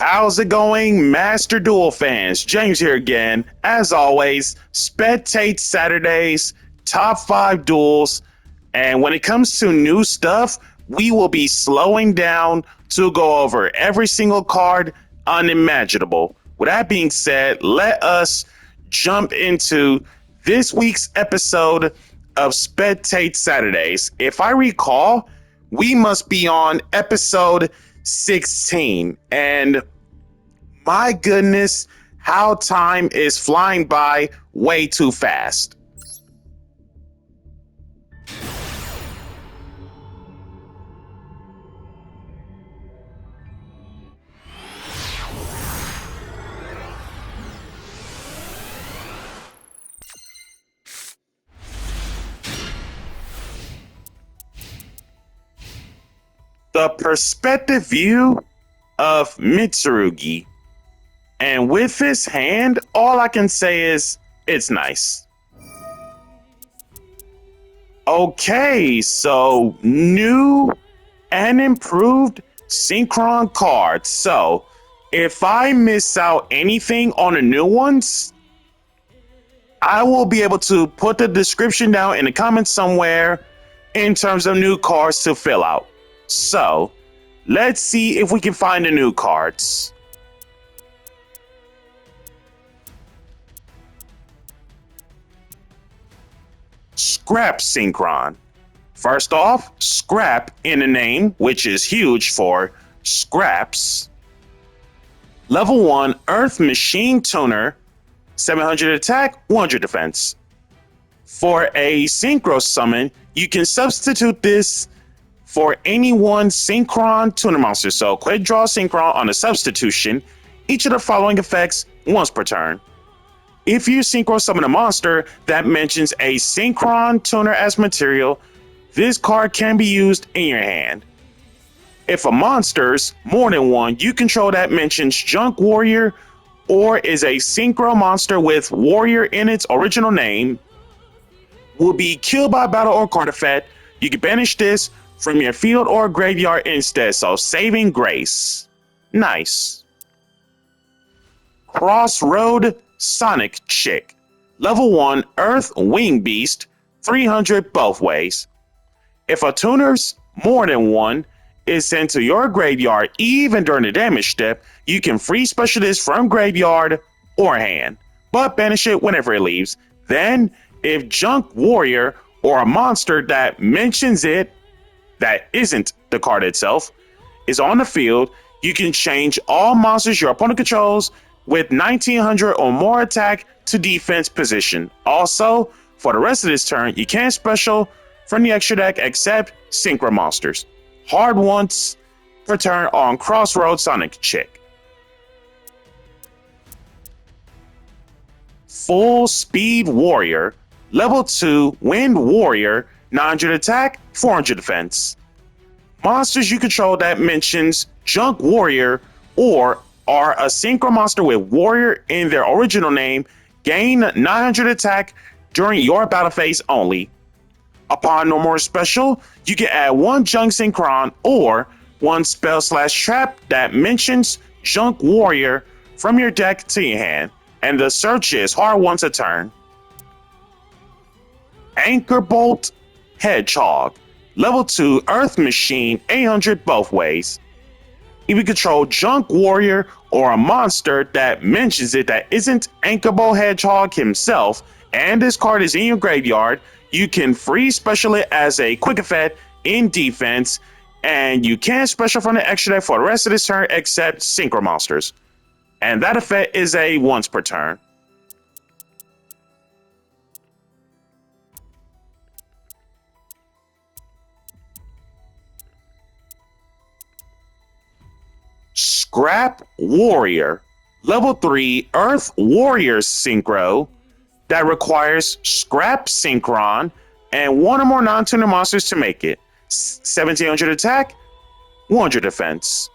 How's it going, Master Duel fans? James here again. As always, Spectate Saturdays, top 5 duels. And when it comes to new stuff, we will be slowing down to go over every single card unimaginable. With that being said, let us jump into this week's episode of Spectate Saturdays. If I recall, we must be on episode 16, and my goodness, how time is flying by way too fast. The perspective view of Mitsurugi. And with this hand, all I can say is, it's nice. Okay, so new and improved Synchron cards. So, if I miss out anything on the new ones, I will be able to put the description down in the comments somewhere in terms of new cards to fill out. So, let's see if we can find the new cards. Scrap Synchron. First off, scrap in the name, which is huge for scraps. Level 1 Earth Machine Tuner, 700 attack, 100 defense. For a Synchro summon, you can substitute this for any one Synchron Tuner monster. So quick draw Synchron on a substitution, each of the following effects once per turn. If you Synchro summon a monster that mentions a Synchron Tuner as material, this card can be used in your hand. If a monster's more than one you control that mentions Junk Warrior or is a Synchro monster with Warrior in its original name, will be killed by battle or card effect, you can banish this from your field or graveyard instead, so saving grace. Nice. Crossroad Sonic Chick. Level 1 Earth Wing Beast, 300 both ways. If a tuner's more than one is sent to your graveyard even during the damage step, you can free special this from graveyard or hand, but banish it whenever it leaves. Then, if Junk Warrior or a monster that mentions it that isn't the card itself is on the field, you can change all monsters your opponent controls with 1900 or more attack to defense position. Also, for the rest of this turn, you can't special from the extra deck except Synchro monsters. Hard once per turn on Crossroad Sonic Chick. Full Speed Warrior. Level 2 Wind Warrior, 900 attack, 400 defense. Monsters you control that mentions Junk Warrior or are a Synchro monster with Warrior in their original name gain 900 attack during your battle phase only. Upon no more special, you can add one Junk Synchron or one spell/trap that mentions Junk Warrior from your deck to your hand, and the search is hard once a turn. Anchor Bolt Hedgehog. Level 2 Earth Machine, 800 both ways. If you control Junk Warrior or a monster that mentions it that isn't Anchor Bolt Hedgehog himself, and this card is in your graveyard, you can free special it as a quick effect in defense, and you can't special from the extra deck for the rest of this turn except Synchro monsters. And that effect is a once per turn. Scrap Warrior. Level 3 Earth Warrior Synchro that requires Scrap Synchron and one or more non-tuner monsters to make it. 1700 attack, 100 defense.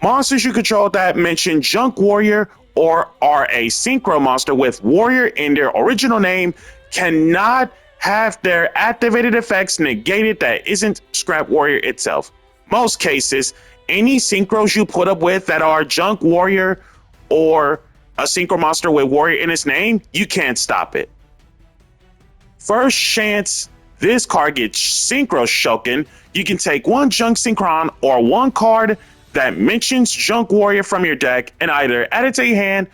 Monsters you control that mention Junk Warrior or are a Synchro monster with Warrior in their original name cannot have their activated effects negated that isn't Scrap Warrior itself. most cases, any synchros you put up with that are Junk Warrior or a synchro monster with Warrior in its name, you can't stop it. First chance this card gets Synchro Shoken, you can take one Junk Synchron or one card that mentions Junk Warrior from your deck and either add it to your hand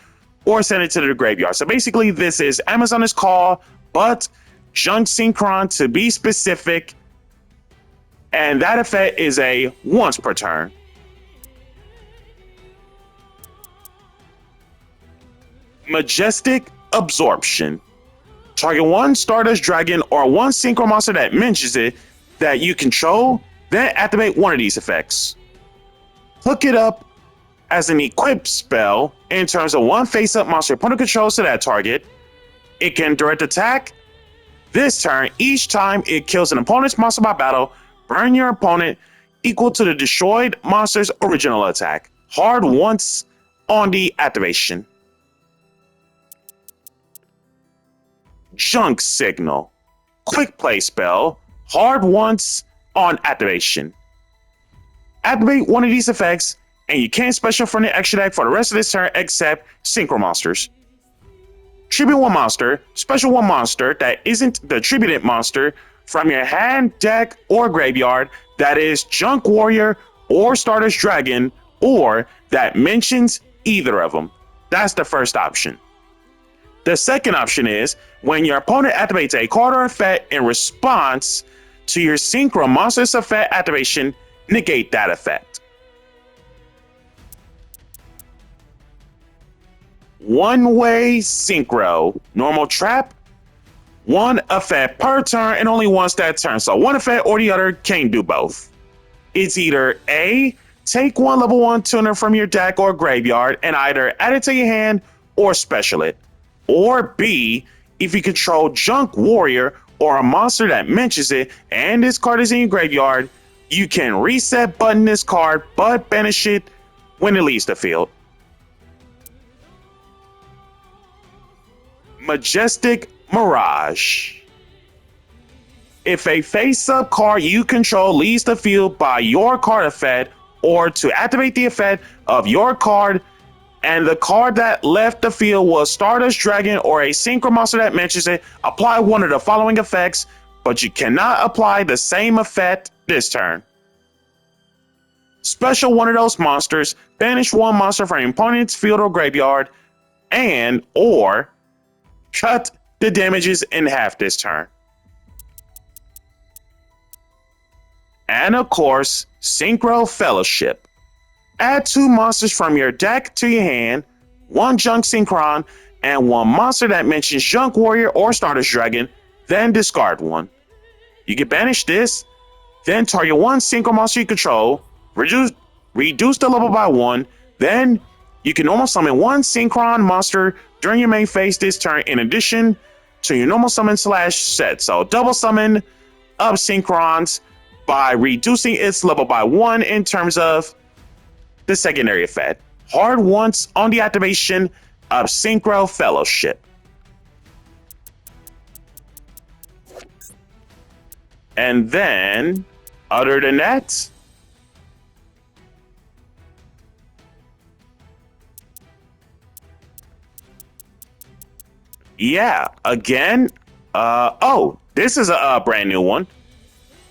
or send it to the graveyard. So basically, this is Amazon's Call, but Junk Synchron to be specific, and that effect is a once per turn. Majestic Absorption. Target one Stardust Dragon or one Synchro monster that mentions it that you control, then activate one of these effects. Hook it up as an equipped spell in terms of one face-up monster opponent controls to that target. It can direct attack this turn each time it kills an opponent's monster by battle, burn your opponent equal to the destroyed monster's original attack. Hard once on the activation. Junk Signal. Quick play spell. Hard once on activation. Activate one of these effects, and you can't special from the extra deck for the rest of this turn except Synchro monsters. Tribute one monster, special one monster that isn't the tributed monster from your hand, deck, or graveyard that is Junk Warrior or Stardust Dragon, or that mentions either of them. That's the first option. The second option is when your opponent activates a card or effect in response to your Synchro monster's effect activation, negate that effect. One-way Synchro. Normal trap. One effect per turn and only once that turn. So one effect or the other can't do both. It's either A, take one level 1 tuner from your deck or graveyard and either add it to your hand or special it. Or B, if you control Junk Warrior or a monster that mentions it and this card is in your graveyard, you can reset button this card but banish it when it leaves the field. Majestic Mirage. If a face-up card you control leaves the field by your card effect or to activate the effect of your card, and the card that left the field was Stardust Dragon or a Synchro monster that mentions it, apply one of the following effects, but you cannot apply the same effect this turn. Special one of those monsters, banish one monster from your opponent's field or graveyard, and or cut the damages in half this turn. And of course, Synchro Fellowship. Add 2 monsters from your deck to your hand, 1 Junk Synchron, and 1 monster that mentions Junk Warrior or Stardust Dragon, then discard one. You can banish this, then target 1 Synchro monster you control, reduce the level by 1, then you can normal summon 1 Synchron monster during your main phase this turn in addition to your normal summon / set. So double summon of Synchrons by reducing its level by 1 in terms of the secondary effect. Hard once on the activation of Synchro Fellowship. And then, other than that, yeah, again, this is a brand new one.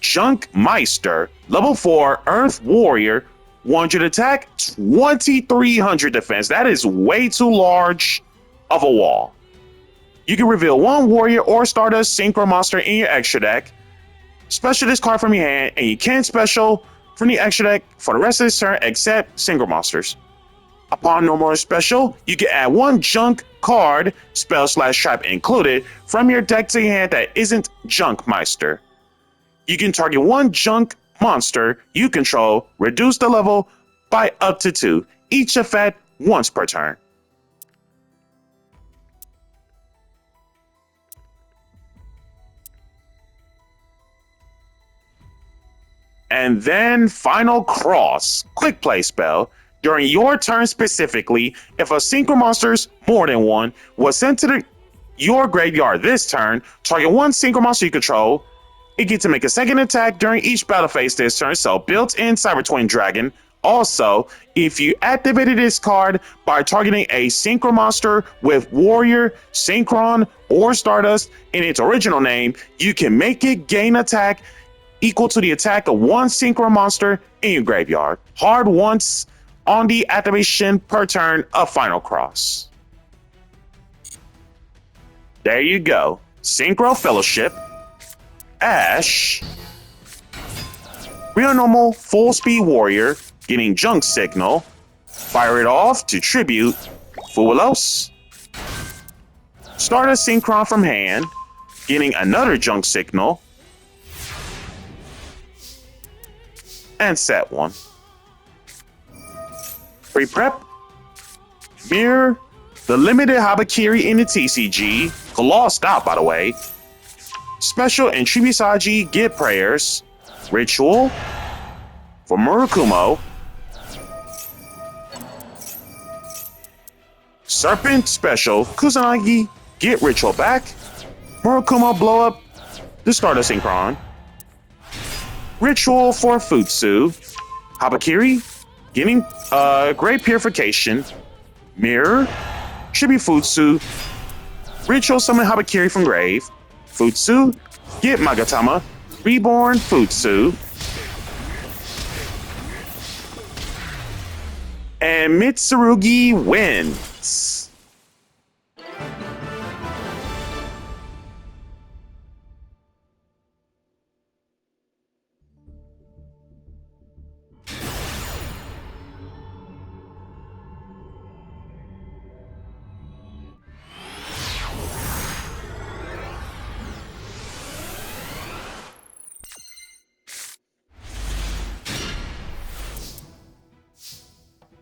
Junk Meister, level 4 Earth Warrior, 100 attack, 2300 defense. That is way too large of a wall. You can reveal 1 Warrior or Stardust Synchro monster in your extra deck, special this card from your hand, and you can't special from the extra deck for the rest of this turn except Synchro monsters. Upon normal special, you can add 1 junk card, spell / trap included, from your deck to your hand that isn't Junk Meister. You can target 1 junk monster you control, reduce the level by up to 2, each effect once per turn. And then Final Cross, quick play spell. During your turn specifically, if a Synchro monster's more than 1 was sent to your graveyard this turn, target 1 Synchro monster you control, It gets to make a second attack during each battle phase this turn, so built-in Cyber Twin Dragon. Also, if you activated this card by targeting a Synchro monster with Warrior, Synchron, or Stardust in its original name, you can make it gain attack equal to the attack of one Synchro monster in your graveyard. Hard once on the activation per turn of Final Cross. There you go. Synchro Fellowship, Ash, Real Normal Full Speed Warrior, getting Junk Signal, fire it off to tribute Fuelos, start a Synchron from hand, getting another Junk Signal, and set one. Pre-prep, mirror the limited Habakiri in the TCG, glossed out by the way, special and Chibisaji get prayers, ritual for Murakumo, Serpent special, Kusanagi get ritual back, Murakumo blow up, discard a Synchron, ritual for Futsu, Habakiri getting Great Purification, mirror, Shibifutsu, ritual summon Habakiri from grave, Futsu get Magatama, reborn Futsu, and Mitsurugi wins.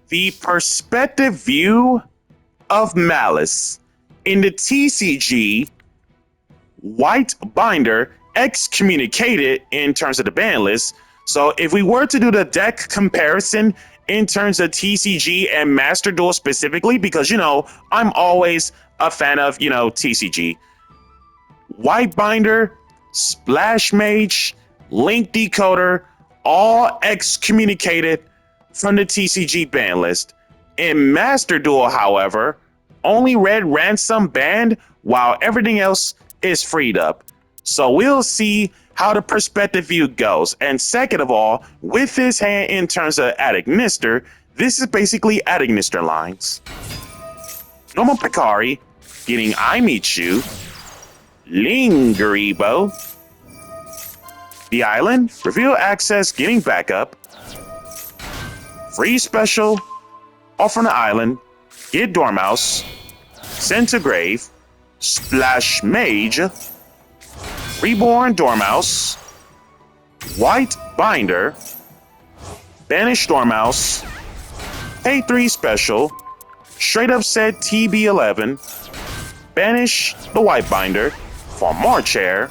The perspective view of Malice. In the TCG, White Binder excommunicated in terms of the ban list. So if we were to do the deck comparison in terms of TCG and Master Duel specifically, because, you know, I'm always a fan of, you know, TCG. White Binder, Splash Mage, Link Decoder, all excommunicated from the TCG ban list. In Master Duel, however, only Red Ransom banned, while everything else is freed up. So we'll see how the perspective view goes. And second of all, with his hand in terms of Adagnister, this is basically Adagnister lines. Normal Picari getting I Meet You, Lingeribo, the Island, Reveal Access getting backup, free special, off from the island, get Dormouse, send to grave, Splash Mage, reborn Dormouse, White Binder, banish Dormouse, pay 3 special, straight up set TB11, banish the White Binder for Marchair,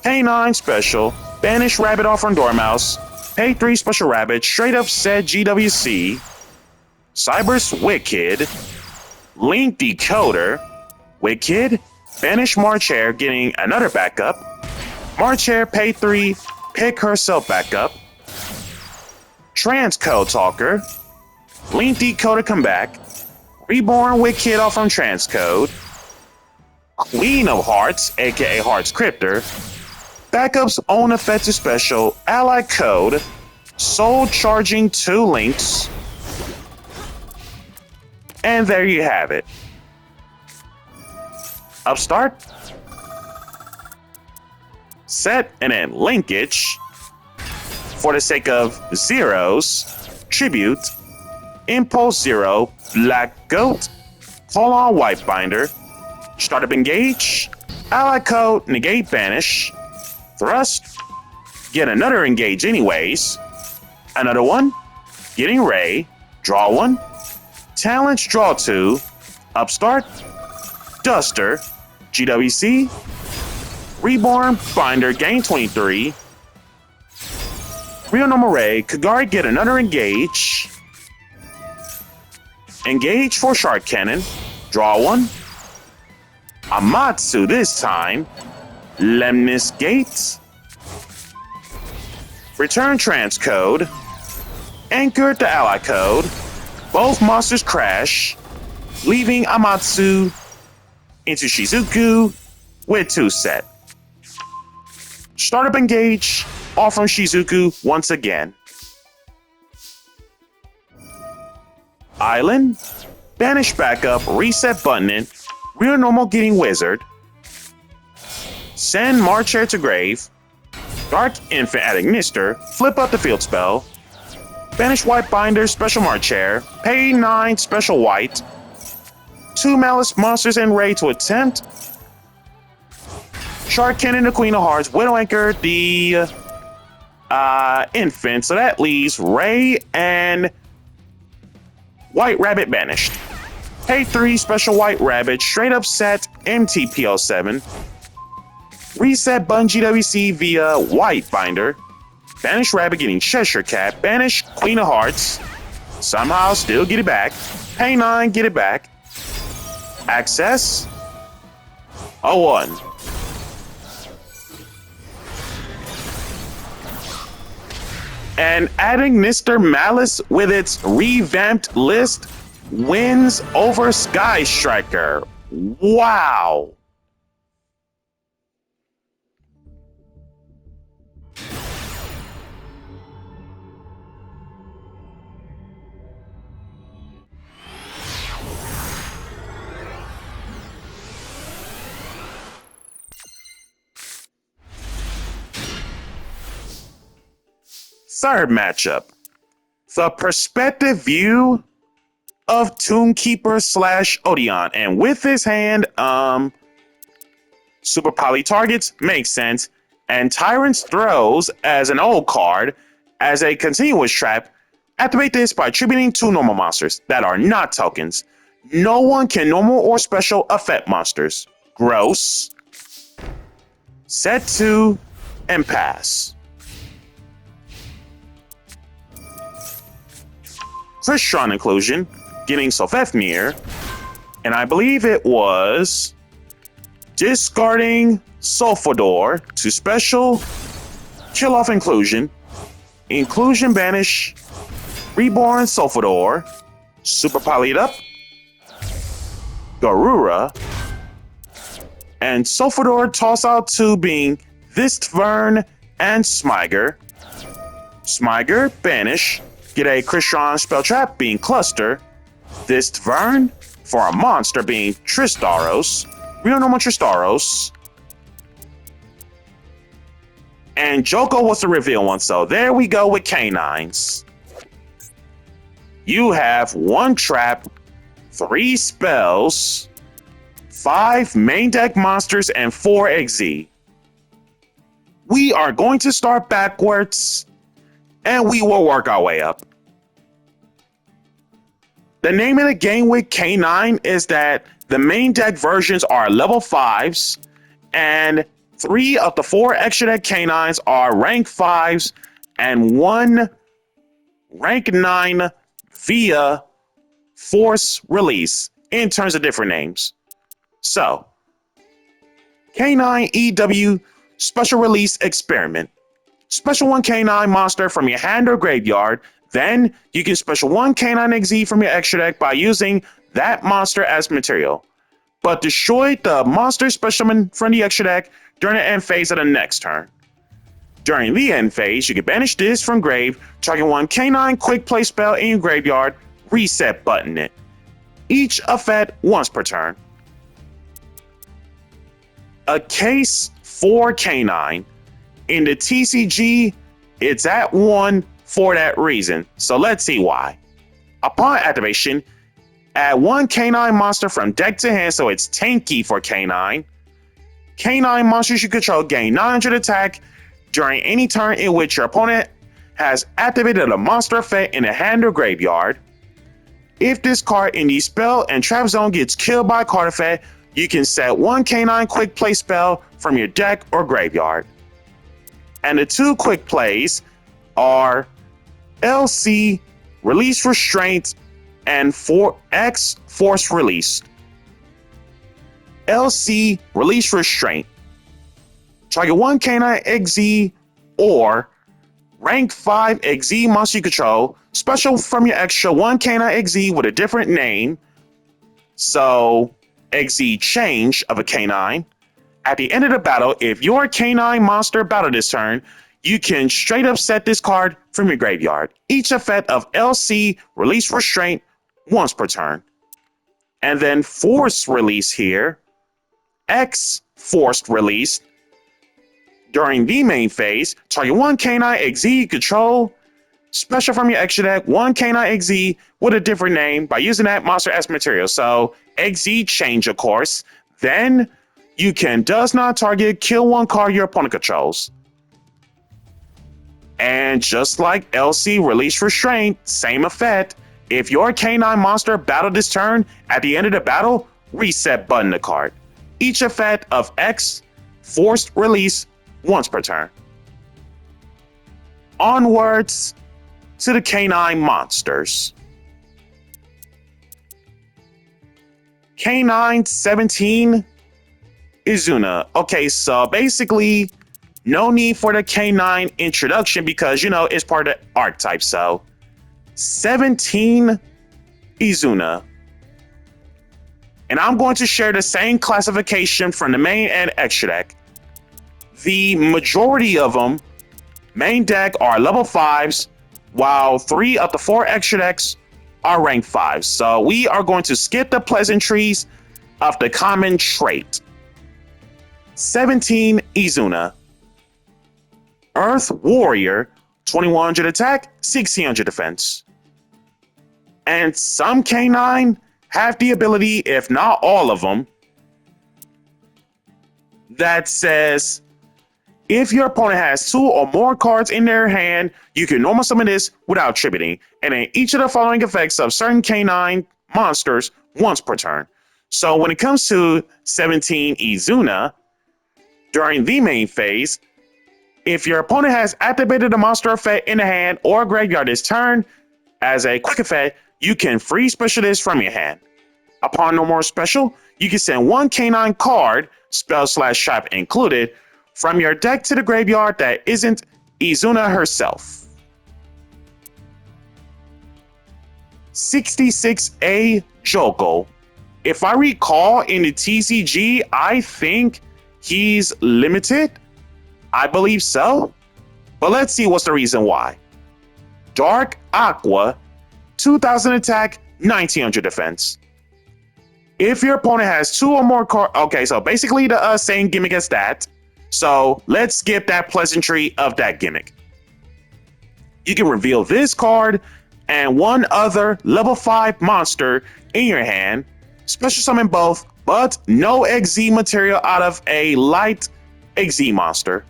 pay 9 special, banish Rabbit off from Dormouse, pay 3 special Rabbit, straight up set GWC, Cyber's Wicked, Link Decoder, Wicked, banish Marchair getting another backup, Marchair pay 3, pick herself back up, Transcode Talker, Link Decoder come back, reborn Wicked off from Transcode, Queen of Hearts, aka Hearts Cryptor, backup's own effective special, Ally Code, Soul charging 2 links, and there you have it. Upstart, set, and then linkage, for the sake of zeros, tribute, impulse 0, black goat, call on White Binder, startup engage, ally code, negate banish, thrust, get another engage anyways, another one, getting Ray, draw 1, talents draw 2, upstart, Duster, GWC, reborn Binder gain 23, Real Normal Ray, Kagari get another engage, engage for Shark Cannon, draw 1, Amatsu this time, Lemnis Gates, Return transcode. Anchor the ally code. Both monsters crash, leaving Amatsu into Shizuku with 2 set. Startup engage, off from Shizuku once again. Island, banish backup, reset button, real normal getting wizard. Send Marchair to grave. Dark Infant adding Nister, flip up the field spell. Banish white binder, special Marchair. Pay 9, special white. 2 malice monsters and Ray to attempt. Shark Cannon, the Queen of Hearts, Widow Anchor, the infant. So that leaves Ray and White Rabbit banished. Pay 3, special White Rabbit, straight up set MTPL7. Reset button GWC via White Binder. Banish Rabbit getting Cheshire Cat. Banish Queen of Hearts. Somehow still get it back. Pay 9, get it back. Access. 01. And adding Mr. Malice with its revamped list wins over Sky Striker. Wow. Third matchup, the perspective view of Tombkeeper / Odeon. And with his hand, Super Poly targets makes sense. And Tyrant's Throws as an old card, as a continuous trap. Activate this by attributing 2 normal monsters that are not tokens. No one can normal or special affect monsters. Gross. Set 2 and pass. Crystron inclusion, getting Sofefnir, and I believe it was discarding Sulfador to special, kill off inclusion banish, reborn Sulfador, super poly it up, Garura, and Sulfador toss out 2 being Vistvern and Smyger. Smyger, banish. Get a Crystron spell trap being Cluster. Vistvern for a monster being Tristaros. Real normal Tristaros. And Joko was the reveal one, so there we go with canines. You have 1 trap, 3 spells, 5 main deck monsters, and 4 XZ. We are going to start backwards, and we will work our way up. The name of the game with K9 is that the main deck versions are level 5s, and 3 of the 4 extra deck K9s are rank 5s, and 1 rank 9 via force release in terms of different names. So, K9 EW Special Release Experiment. Special 1 K9 monster from your hand or graveyard. Then you can special 1 K9 XZ from your extra deck by using that monster as material. But destroy the monster specialman from the extra deck during the end phase of the next turn. During the end phase, you can banish this from grave, target 1 K9 quick play spell in your graveyard, reset button it. Each effect once per turn. A case for K9. In the TCG, it's at 1 for that reason. So let's see why. Upon activation, add 1 K9 monster from deck to hand, so it's tanky for K9. K9 monsters you control gain 900 attack during any turn in which your opponent has activated a monster effect in a hand or graveyard. If this card in the spell and trap zone gets killed by a card effect, you can set 1 K9 quick play spell from your deck or graveyard. And the 2 quick plays are LC, Release Restraint, and 4X, Force Released. LC, Release Restraint. Target 1 K9 XZ or Rank 5 XZ monster you control. Special from your extra 1 canine XZ with a different name. So, XZ change of a canine. At the end of the battle, if your canine monster battled this turn, you can straight up set this card from your graveyard. Each effect of LC release restraint once per turn. And then force release here. X forced release. During the main phase, target 1 canine XZ control. Special from your extra deck, 1 canine XZ with a different name by using that monster as material. So XZ change, of course. Then you can does not target, kill 1 card your opponent controls. And just like LC release restraint, same effect. If your canine monster battled this turn, at the end of the battle, reset button the card. Each effect of X forced release once per turn. Onwards to the canine monsters. Canine 17 Izuna. Okay, so basically, no need for the canine introduction because, you know, it's part of the archetype. So, 17 Izuna. And I'm going to share the same classification from the main and extra deck. The majority of them, main deck, are level 5s, while 3 of the 4 extra decks are rank 5s. So we are going to skip the pleasantries of the common trait. 17 Izuna. Earth Warrior, 2100 attack, 1600 defense. And some canine have the ability, if not all of them, that says if your opponent has 2 or more cards in their hand, you can normal summon this without tributing. And then each of the following effects of certain canine monsters once per turn. So when it comes to 17 Izuna, during the main phase, if your opponent has activated a monster effect in the hand or graveyard this turn, as a quick effect, you can free special this from your hand. Upon no more special, you can send 1 canine card, spell/trap included, from your deck to the graveyard that isn't Izuna herself. 66A Joko. If I recall, in the TCG, I think he's limited. I believe so. But let's see what's the reason why. Dark Aqua, 2000 attack, 1900 defense. If your opponent has 2 or more cards, okay, so basically the same gimmick as that. So let's skip that pleasantry of that gimmick. You can reveal this card and 1 other level 5 monster in your hand, special summon both, but no XZ material out of a light XZ monster.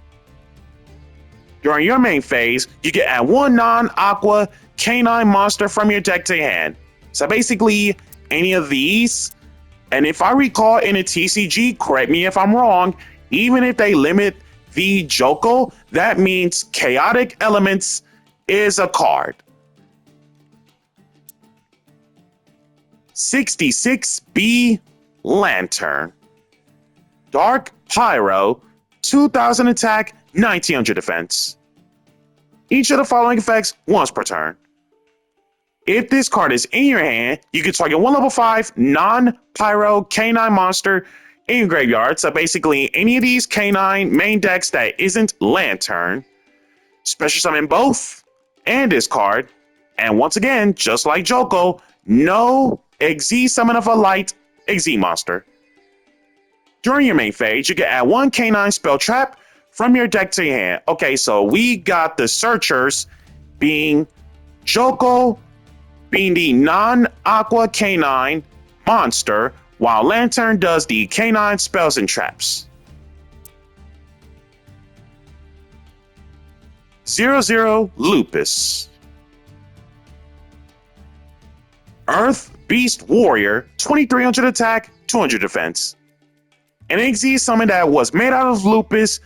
During your main phase, you can add 1 non-aqua canine monster from your deck to your hand. So basically, any of these, and if I recall in a TCG, correct me if I'm wrong, even if they limit the Joko, that means Chaotic Elements is a card. 66B Lantern. Dark Pyro, 2000 attack, 1900 defense. Each of the following effects once per turn. If this card is in your hand, you can target 1 level 5 non-pyro canine monster in your graveyard. So basically, any of these canine main decks that isn't Lantern, special summon both and this card. And once again, just like Joko, no XZ summon of a light XZ monster. During your main phase, you can add 1 canine spell trap from your deck to your hand. Okay, so we got the Searchers being Joko, being the non-aqua canine monster, while Lantern does the canine spells and traps. 00 Lupus. Earth Beast Warrior, 2300 attack, 200 defense. An XZ summon that was made out of Lupus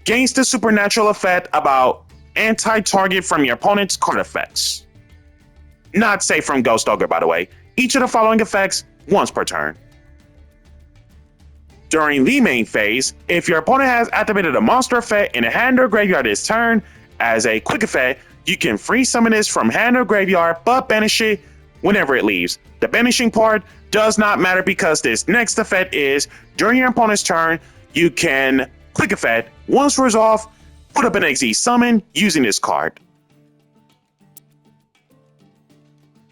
gains the supernatural effect about anti-target from your opponent's card effects. Not safe from Ghost Ogre, by the way. Each of the following effects once per turn. During the main phase, if your opponent has activated a monster effect in a hand or graveyard this turn, As a quick effect, you can free summon this from hand or graveyard, but banish it whenever it leaves. The banishing part does not matter because this next effect is, during your opponent's turn, you can quick effect, once resolved, put up an XZ summon using this card.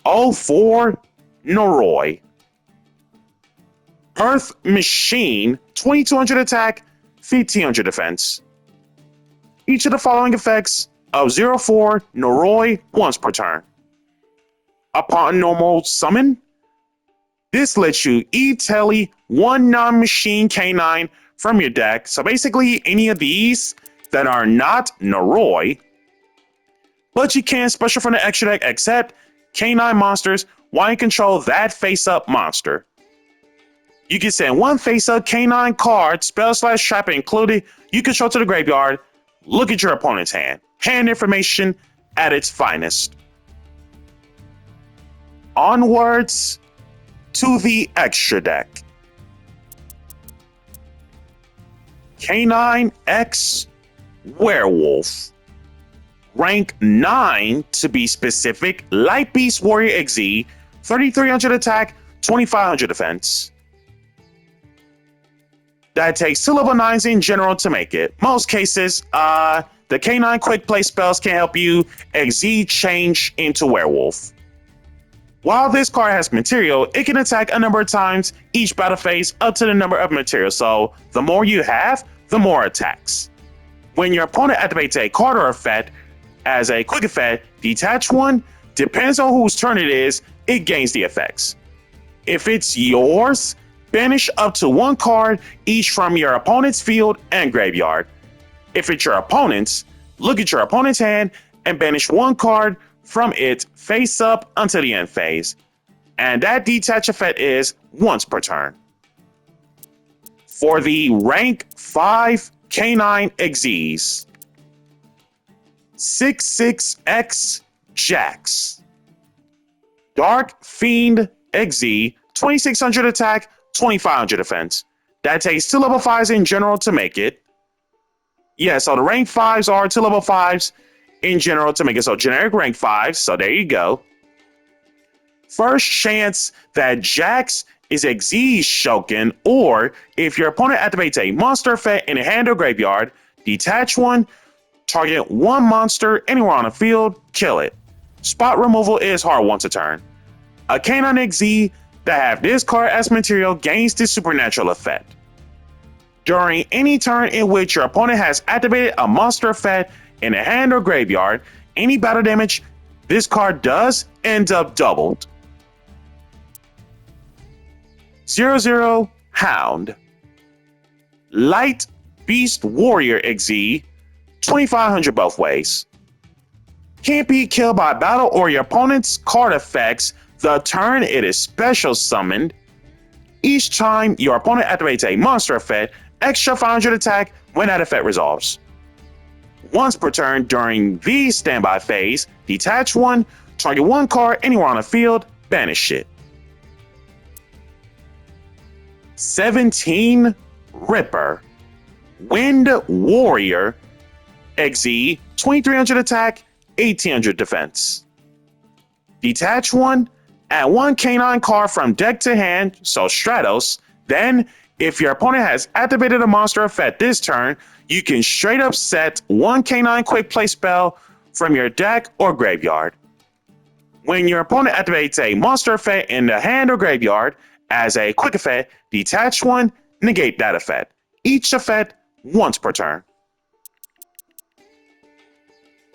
04 Noroi. Earth Machine, 2200 attack, 1500 defense. Each of the following effects of 04 Noroi once per turn. Upon normal summon, this lets you e-tele one non-machine K9 from your deck. So basically any of these that are not Noroi, but you can special from the extra deck except K9 monsters while you control that face-up monster. You can send one face-up K9 card, spell/trap included, you control to the graveyard. Look at your opponent's hand. Hand information at its finest. Onwards to the extra deck. K9X Werewolf. Rank 9 to be specific, Light Beast Warrior XZ, 3300 attack, 2500 defense. That takes 2 level 9s in general to make it. Most cases, the K9 quick play spells can help you XZ change into Werewolf. While this card has material, it can attack a number of times each battle phase up to the number of material, so the more you have, the more attacks. When your opponent activates a card or effect, as a quick effect, detach one, depends on whose turn it is, it gains the effects. If it's yours, banish up to 1 card each from your opponent's field and graveyard. If it's your opponent's, look at your opponent's hand and banish 1 card from it face up until the end phase. And that detach effect is once per turn. For the rank 5 K9 XZs, 66X Jax. Dark Fiend XZ, 2600 attack, 2500 defense. That takes 2 level 5s in general to make it. Yeah, so the rank 5s are 2 level 5s in general to make it. So generic rank 5s, so there you go. First chance that Jax is XZ Shoken, or if your opponent activates a monster effect in a hand or graveyard, detach one, target 1 monster anywhere on the field, kill it. Spot removal is hard once a turn. A K9 XZ that have this card as material gains this supernatural effect. During any turn in which your opponent has activated a monster effect in a hand or graveyard, any battle damage this card does ends up doubled. 00 Hound. Light Beast Warrior XZ, 2500 both ways. Can't be killed by battle or your opponent's card effects the turn it is special summoned. Each time your opponent activates a monster effect, extra 500 attack when that effect resolves. Once per turn during the standby phase, detach one, target 1 card anywhere on the field, banish it. 17 Ripper. Wind Warrior XZ, 2300 attack, 1800 defense. Detach one, add 1 K9 card from deck to hand, so Stratos. Then, if your opponent has activated a monster effect this turn, you can straight up set 1 K9 quick play spell from your deck or graveyard. When your opponent activates a monster effect in the hand or graveyard, as a quick effect, detach one, negate that effect. Each effect once per turn.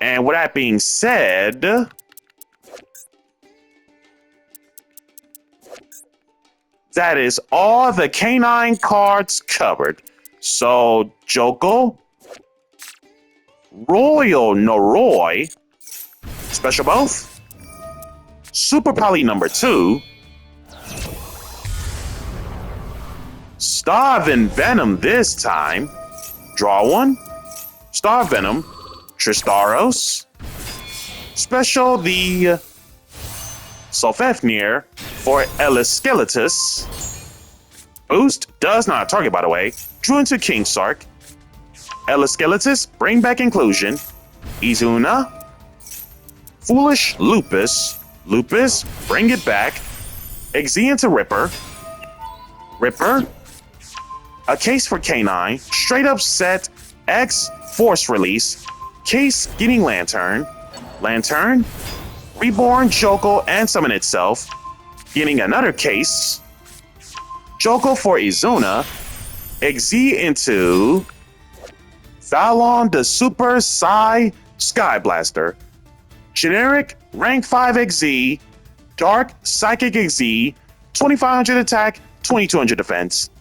And with that being said, that is all the K9 cards covered. So, Joko, Royal Noroi, Special Both, Super Poly number 2, Starving Venom this time, draw 1, Star Venom, Tristaros, Special the Sulfafnir for Eliskeletius. Boost does not target, by the way. Drew into King Sark. Eliskeletius, bring back inclusion. Izuna. Foolish Lupus. Lupus, bring it back. Exi into Ripper. Ripper. A case for K9. Straight up set. X, force release. Case getting Lantern. Lantern. Reborn Joko and summon itself. Getting another case. Joko for Izuna. Exi into Fallon the Super Psy Sky Blaster. Generic rank 5 XZ, Dark Psychic XZ, 2500 attack, 2200 defense.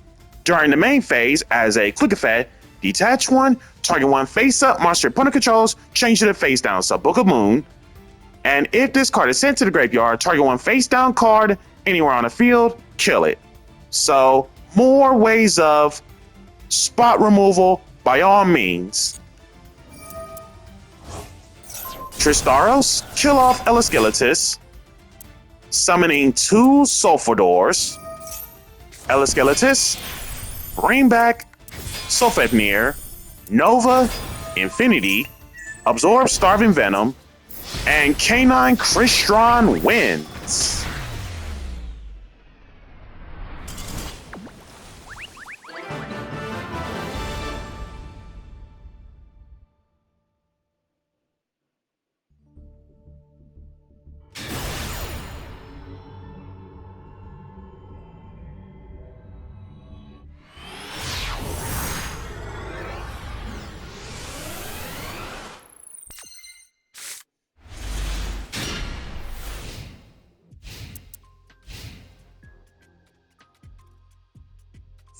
During the main phase, as a quick effect, detach one, target one face up monster opponent controls, change to the face down, so Book of Moon. And if this card is sent to the graveyard, target one face down card anywhere on the field, kill it. So, more ways of spot removal by all means. Tristaros, kill off Elasculatus, summoning 2 Sulfadors. Elasculatus, bring back Sulfetnir, Nova, Infinity, absorb Starving Venom, and K9 Crystron wins.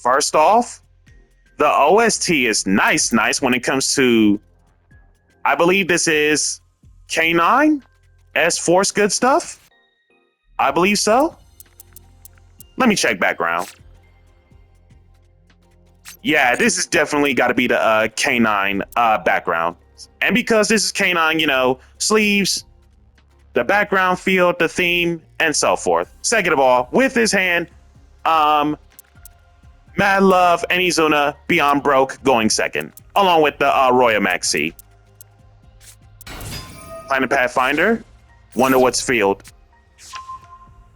First off, the OST is nice when it comes to, I believe this is K9 S Force Good Stuff. I believe so. Let me check background. Yeah, this has definitely got to be the K9 background. And because this is K9, you know, sleeves, the background field, the theme, and so forth. Second of all, with his hand, Mad Love and Izuna Beyond Broke going second, along with the Royal Maxi. Planet Pathfinder, Wonder What's Field.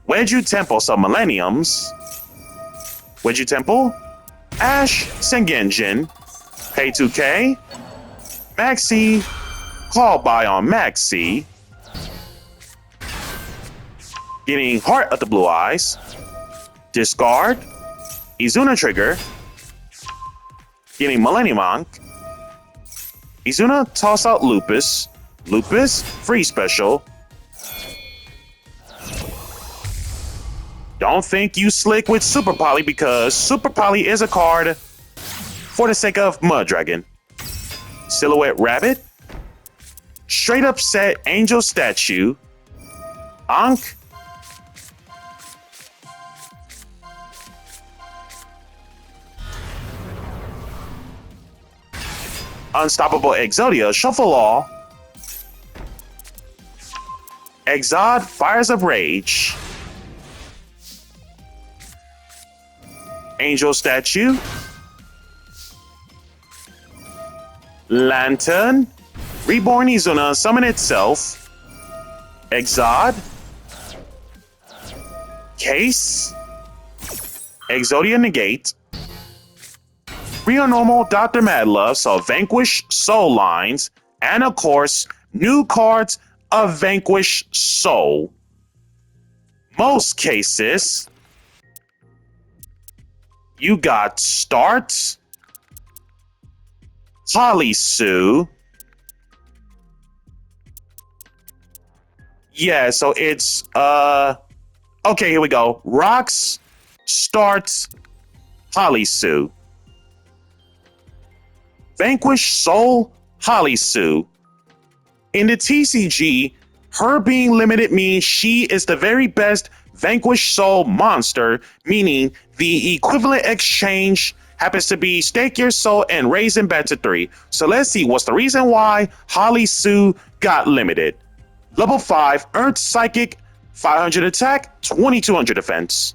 Wedju Temple, so Millenniums. Wedju Temple, Ash Sengenjin, Pay 2K, Maxi, Call By on Maxi, getting Heart of the Blue Eyes, discard, Izuna trigger, getting Millennium Monk, Izuna toss out Lupus, Lupus free special. Don't think you slick with Super Poly because Super Poly is a card for the sake of Mud Dragon. Silhouette Rabbit, straight up set Angel Statue, Ankh, Unstoppable Exodia, Shuffle All, Exod, Fires of Rage, Angel Statue, Lantern, Reborn Izuna, Summon Itself, Exod, Case, Exodia Negate, Real Normal, Dr. Madlove, so Vanquish Soul Lines, and of course, new cards of Vanquish Soul. Most cases, you got Start, Halisu. Yeah, so it's, okay, here we go. Rocks, Start, Halisu. Vanquish Soul, Halisu. In the TCG, her being limited means she is the very best Vanquish Soul monster, meaning the equivalent exchange happens to be stake your soul and raise him back to 3. So let's see what's the reason why Halisu got limited. Level 5, Earth Psychic, 500 attack, 2200 defense.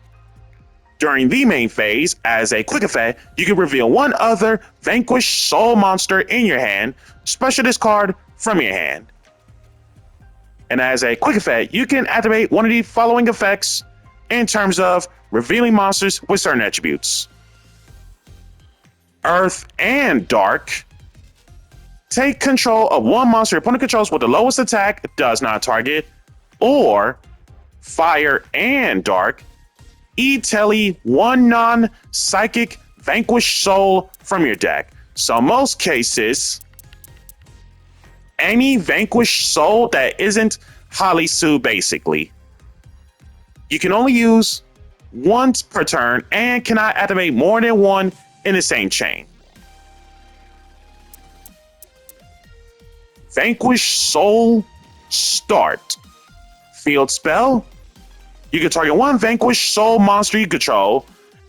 During the main phase, as a quick effect, you can reveal one other Vanquish Soul monster in your hand, special discard from your hand. And as a quick effect, you can activate one of the following effects in terms of revealing monsters with certain attributes. Earth and Dark. Take control of one monster your opponent controls with the lowest attack, does not target. Or Fire and Dark. E-Telly one non-psychic vanquished soul from your deck. So in most cases, any vanquished soul that isn't Halisu, basically. You can only use once per turn and cannot activate more than one in the same chain. Vanquished Soul Start. Field spell. You can target one Vanquished Soul monster you control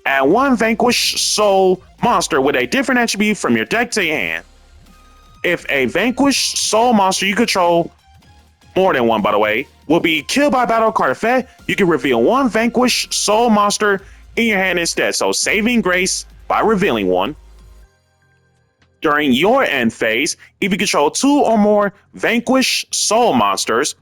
and one Vanquished Soul monster with a different attribute from your deck to your hand. If a Vanquished Soul monster you control, more than one by the way, will be killed by battle card effect, you can reveal one Vanquished Soul monster in your hand instead. So saving grace by revealing one. During your end phase, if you control two or more Vanquished Soul monsters,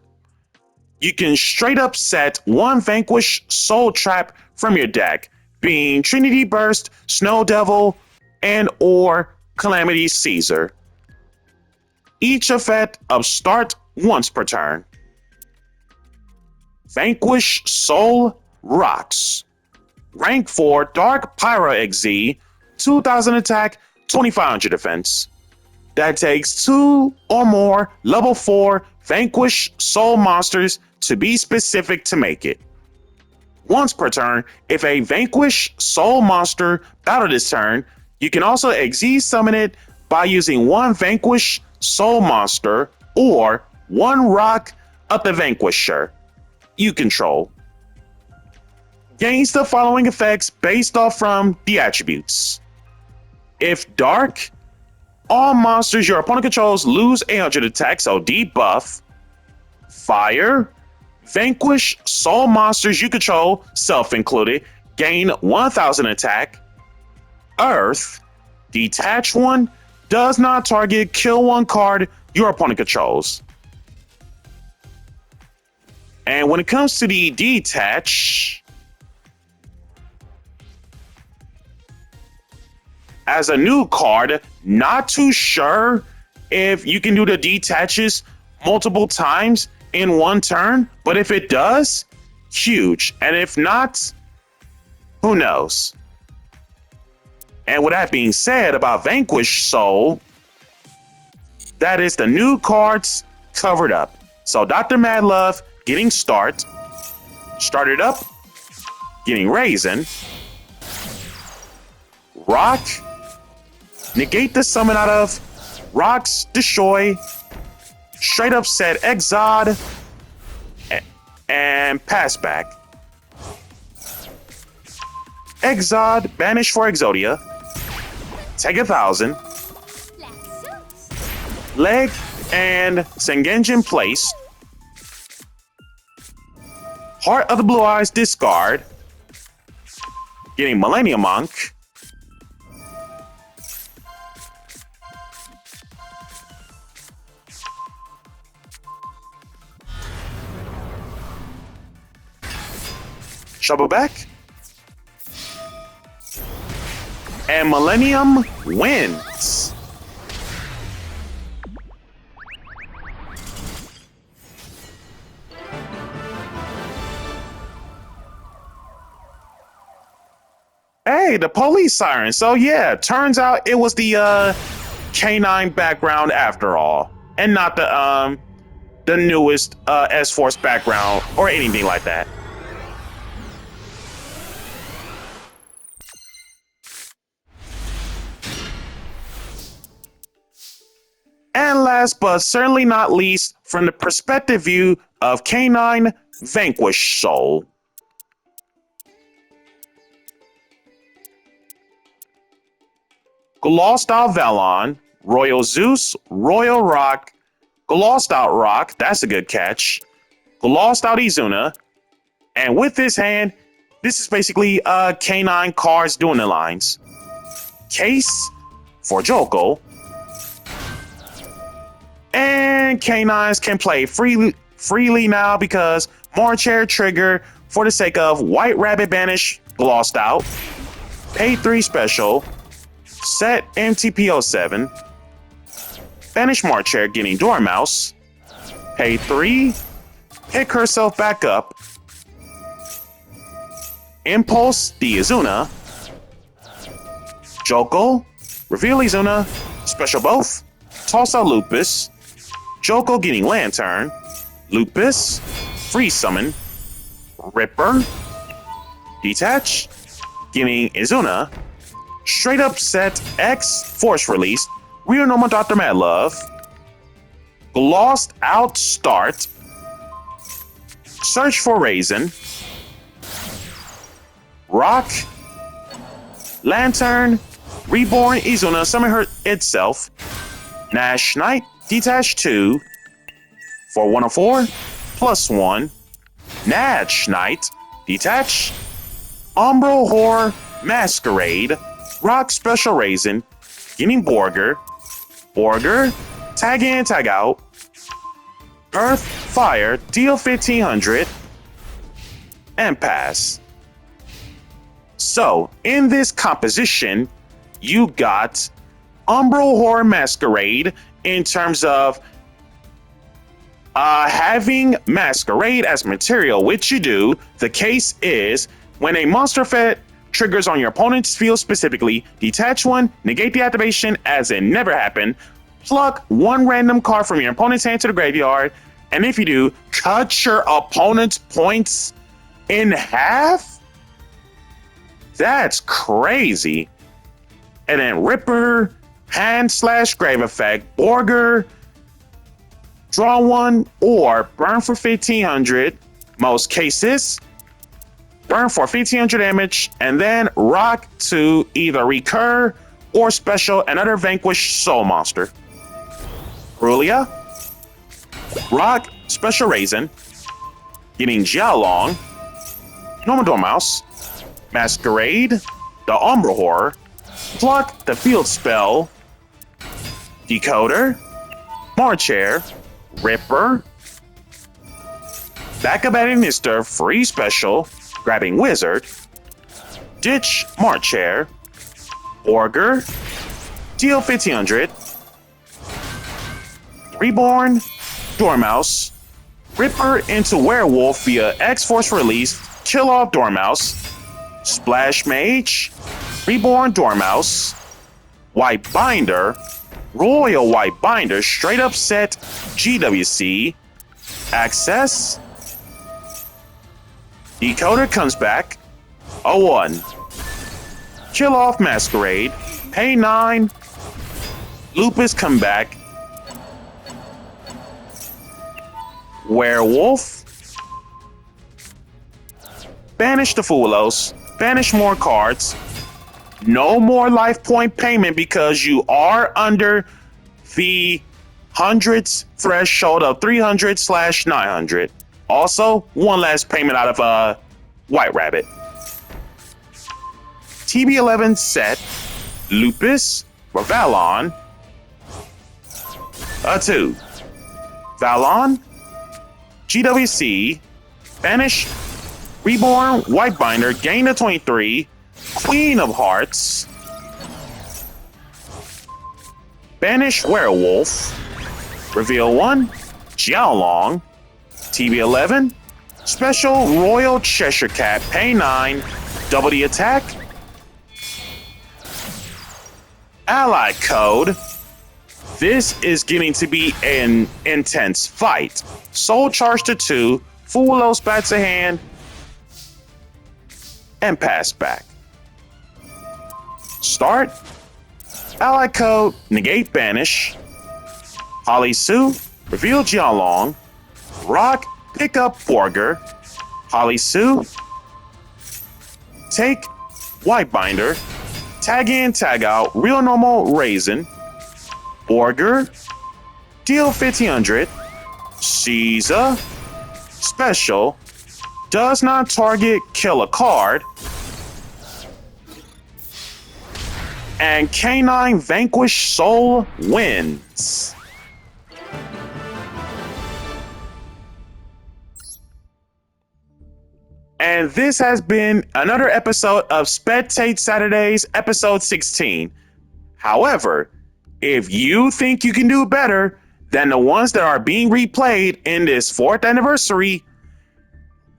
you can straight up set one Vanquished Soul trap from your deck, being Trinity Burst, Snow Devil, and or Calamity Caesar. Each effect of start once per turn. Vanquished Soul Rocks. Rank 4 Dark Pyro XZ, 2000 attack, 2500 defense. That takes two or more level 4 Vanquished Soul monsters to be specific to make it. Once per turn, if a Vanquished Soul monster battled this turn, you can also XZ summon it by using one Vanquished Soul monster or one rock of the Vanquisher you control. Gains the following effects based off from the attributes. If Dark, all monsters your opponent controls lose 800 attack, so debuff. Fire, Vanquish soul monsters you control, self included, gain 1000 attack. Earth, detach one, does not target, kill one card your opponent controls. And when it comes to the detach, as a new card, not too sure if you can do the detaches multiple times in one turn, but if it does, huge. And if not, who knows? And with that being said about Vanquish Soul, that is the new cards covered up. So Dr. Madlove getting started up, getting Raisin, Rock, negate the summon out of Rocks, destroy, straight up set Exod, and pass back. Exod, banish for Exodia, take 1000, leg and Sengenjin place, Heart of the Blue Eyes discard, getting Millennium Monk, shuffle back, and Millennium wins. Hey, the police siren. So yeah, turns out it was the canine background after all, and not the newest S-Force background or anything like that. And last but certainly not least, from the perspective view of Canine Vanquish Soul. Glossed out Velon, Royal Zeus, Royal Rock, Glossed out Rock, that's a good catch, Glossed out Izuna, and with this hand, this is basically Canine cards doing the lines. Case for Joko, and And canines can play freely now because Marchair trigger for the sake of White Rabbit banish glossed out. Pay 3 special. Set MTP07. Banish Marchair getting Dormouse. Pay 3. Pick herself back up. Impulse the Izuna. Joko. Reveal Izuna. Special both. Toss out Lupus. Joko getting Lantern. Lupus. Free Summon. Ripper. Detach. Getting Izuna. Straight up set X Force Release. Real Normal Dr. Madlove. Glossed out Start. Search for Raisin. Rock. Lantern. Reborn Izuna summon her itself. Nash Knight. Detach 2. For 104. +1. Nash Knight. Detach. Umbral Horror Masquerade. Rock Special Raisin. Getting Borger. Borger. Tag in, tag out. Earth Fire. Deal 1500. And pass. So, in this composition, you got Umbral Horror Masquerade in terms of having Masquerade as material, which you do. The case is when a monster effect triggers on your opponent's field specifically, detach 1, negate the activation as it never happened, pluck 1 random card from your opponent's hand to the graveyard, and if you do, cut your opponent's points in half? That's crazy. And then Ripper, Hand/Grave effect, Borger, draw 1 or burn for 1500. Most cases, burn for 1500 damage, and then rock to either recur or special another vanquished soul monster. Rulia, rock Special Raisin, getting Jiaolong, Normal Dormouse, Masquerade, the Umbral Horror, pluck the field spell, Decoder, Marchair, Ripper, backup at Inister, free special, grabbing Wizard, ditch Marchair, Orger, deal 1500, Reborn, Dormouse, Ripper into Werewolf via X-Force Release, kill off Dormouse, Splash Mage, Reborn Dormouse, White Binder, Royal White Binder, straight up set GWC, Access, Decoder comes back, 01, kill off Masquerade, pay 9, Lupus come back, Werewolf, banish the Foolos, banish more cards, no more life point payment because you are under the hundreds threshold of 300/900. Also, one last payment out of White Rabbit. TB11 set, Lupus, or Valon, 2. Valon, GWC, banish, Reborn, White Binder, gain to 23, Queen of Hearts, banish Werewolf, reveal 1, Jiaolong, TB11, special Royal Cheshire Cat, pay 9, double the attack, ally code. This is getting to be an intense fight. Soul charge to 2, Foolos back to hand, and pass back. Start, ally code, negate banish, Holly Sue, reveal Jiaolong, rock, pick up Borger, Holly Sue, take White Binder, tag in, tag out, real normal Raisin, Borger, deal 1500, Caesar, special, does not target, kill a card, and K9 Vanquish Soul wins. And this has been another episode of Spectate Saturdays, episode 16. However, if you think you can do better than the ones that are being replayed in this 4th anniversary,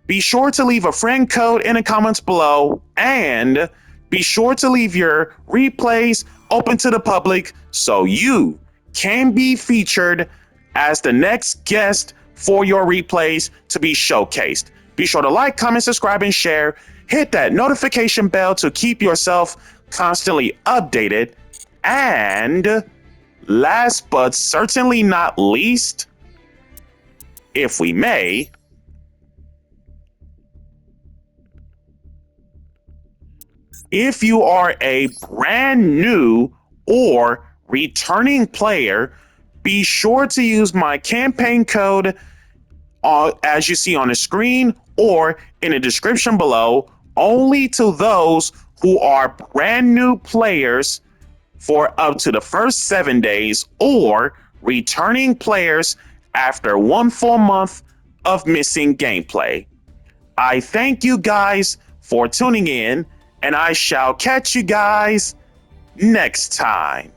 be sure to leave a friend code in the comments below, and be sure to leave your replays open to the public so you can be featured as the next guest for your replays to be showcased. Be sure to like, comment, subscribe, and share. Hit that notification bell to keep yourself constantly updated. And last but certainly not least, if we may, if you are a brand new or returning player, be sure to use my campaign code as you see on the screen or in the description below, only to those who are brand new players for up to the first 7 days, or returning players after 1 full month of missing gameplay. I thank you guys for tuning in, and I shall catch you guys next time.